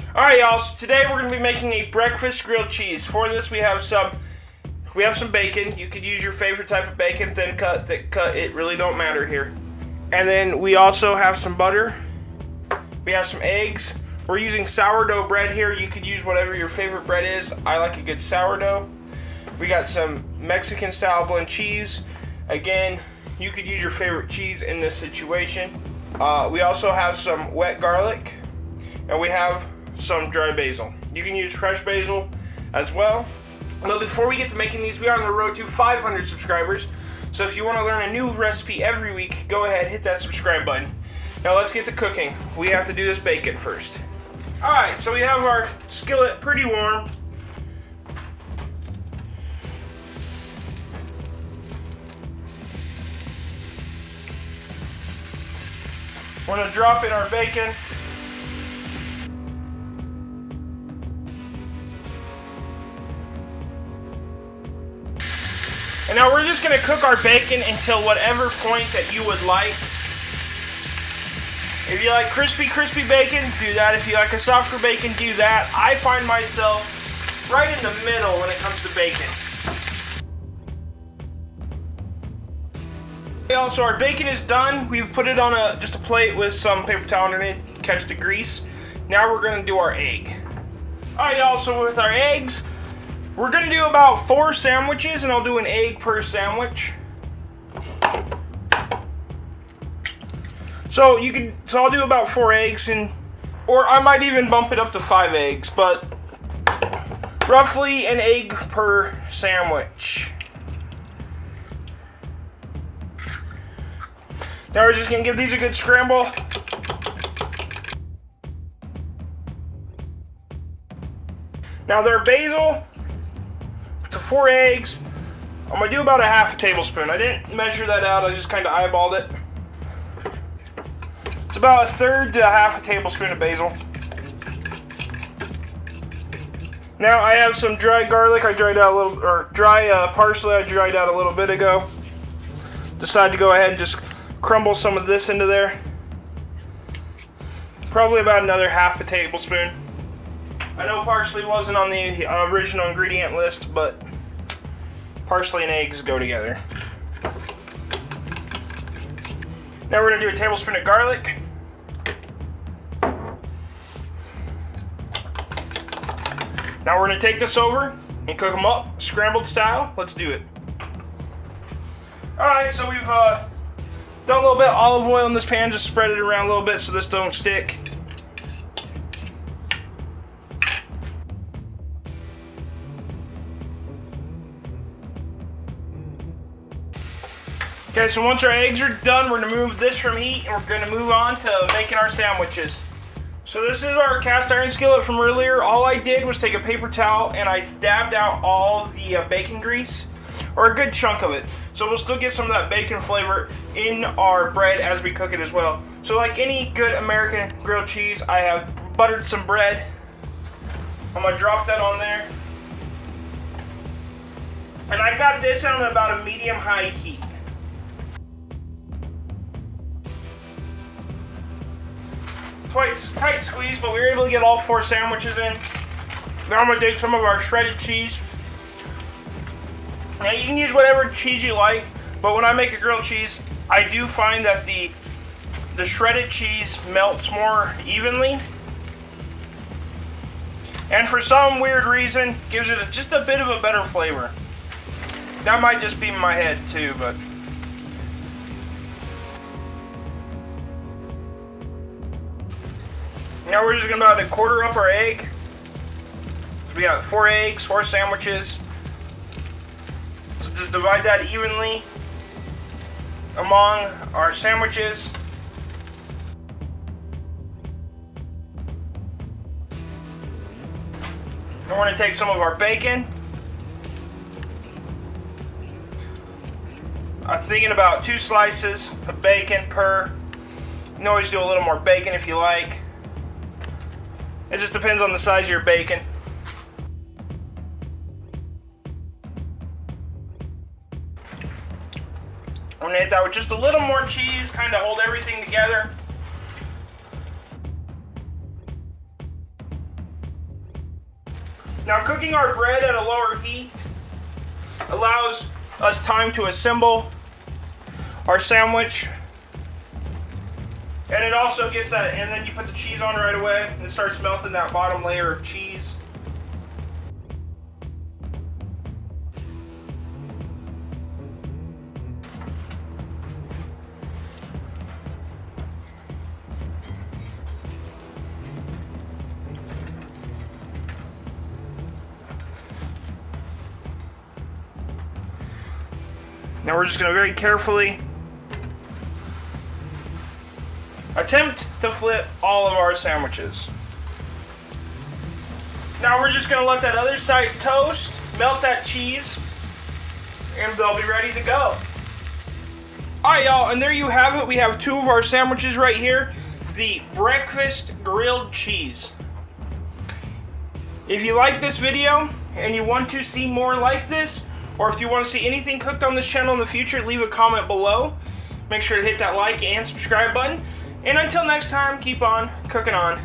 Alright y'all, so today we're going to be making a breakfast grilled cheese. For this we have some bacon. You could use your favorite type of bacon, thin cut, thick cut, it really don't matter here. And then we also have some butter. We have some eggs. We're using sourdough bread here. You could use whatever your favorite bread is. I like a good sourdough. We got some Mexican style blend cheese. Again, you could use your favorite cheese in this situation. We also have some wet garlic. And we have some dry basil. You can use fresh basil as well. But before we get to making these, we are on the road to 500 subscribers. So if you want to learn a new recipe every week, go ahead, hit that subscribe button. Now let's get to cooking. We have to do this bacon first. Alright, so we have our skillet pretty warm. We're going to drop in our bacon. And now we're just going to cook our bacon until whatever point that you would like. If you like crispy bacon, do that. If you like a softer bacon, do that. I find myself right in the middle when it comes to bacon. Also, our bacon is done. We've put it on just a plate with some paper towel underneath to catch the grease. Now we're going to do our egg. Alright y'all, so with our eggs, we're going to do about 4 sandwiches, and I'll do an egg per sandwich. So I'll do about 4 eggs, or I might even bump it up to 5 eggs, but roughly an egg per sandwich. Now we're just going to give these a good scramble. Now their basil to 4 eggs, I'm going to do about a half a tablespoon. I didn't measure that out, I just kind of eyeballed it. It's about 1/3 to a half a tablespoon of basil. Now I have some dry garlic I dried out a little, or dry parsley I dried out a little bit ago. Decided to go ahead and just crumble some of this into there. Probably about another half a tablespoon. I know parsley wasn't on the original ingredient list, but parsley and eggs go together. Now we're going to do a tablespoon of garlic. Now we're going to take this over and cook them up, scrambled style. Let's do it. Alright, so we've done a little bit of olive oil in this pan, just spread it around a little bit so this don't stick. Okay, so once our eggs are done, we're going to move this from heat, and we're going to move on to making our sandwiches. So this is our cast iron skillet from earlier. All I did was take a paper towel and I dabbed out all the bacon grease, or a good chunk of it. So we'll still get some of that bacon flavor in our bread as we cook it as well. So like any good American grilled cheese, I have buttered some bread. I'm going to drop that on there. And I got this on about a medium-high heat. Tight squeeze, but we were able to get all 4 sandwiches in. Now I'm going to take some of our shredded cheese. Now you can use whatever cheese you like, but when I make a grilled cheese, I do find that the shredded cheese melts more evenly. And for some weird reason, gives it just a bit of a better flavor. That might just be in my head too, but... Now we're just going to about to quarter up our egg. So we got 4 eggs, 4 sandwiches. So just divide that evenly among our sandwiches. And we're going to take some of our bacon. I'm thinking about 2 slices of bacon per. You can always do a little more bacon if you like. It just depends on the size of your bacon. I'm going to hit that with just a little more cheese, kind of hold everything together. Now, cooking our bread at a lower heat allows us time to assemble our sandwich. And it also gets that, and then you put the cheese on right away, and it starts melting that bottom layer of cheese. Now we're just going to very carefully attempt to flip all of our sandwiches. Now we're just going to let that other side toast, melt that cheese, and they'll be ready to go. Alright, y'all, and there you have it. We have two of our sandwiches right here. The breakfast grilled cheese. If you like this video and you want to see more like this, or if you want to see anything cooked on this channel in the future, leave a comment below. Make sure to hit that like and subscribe button. And until next time, keep on cooking on.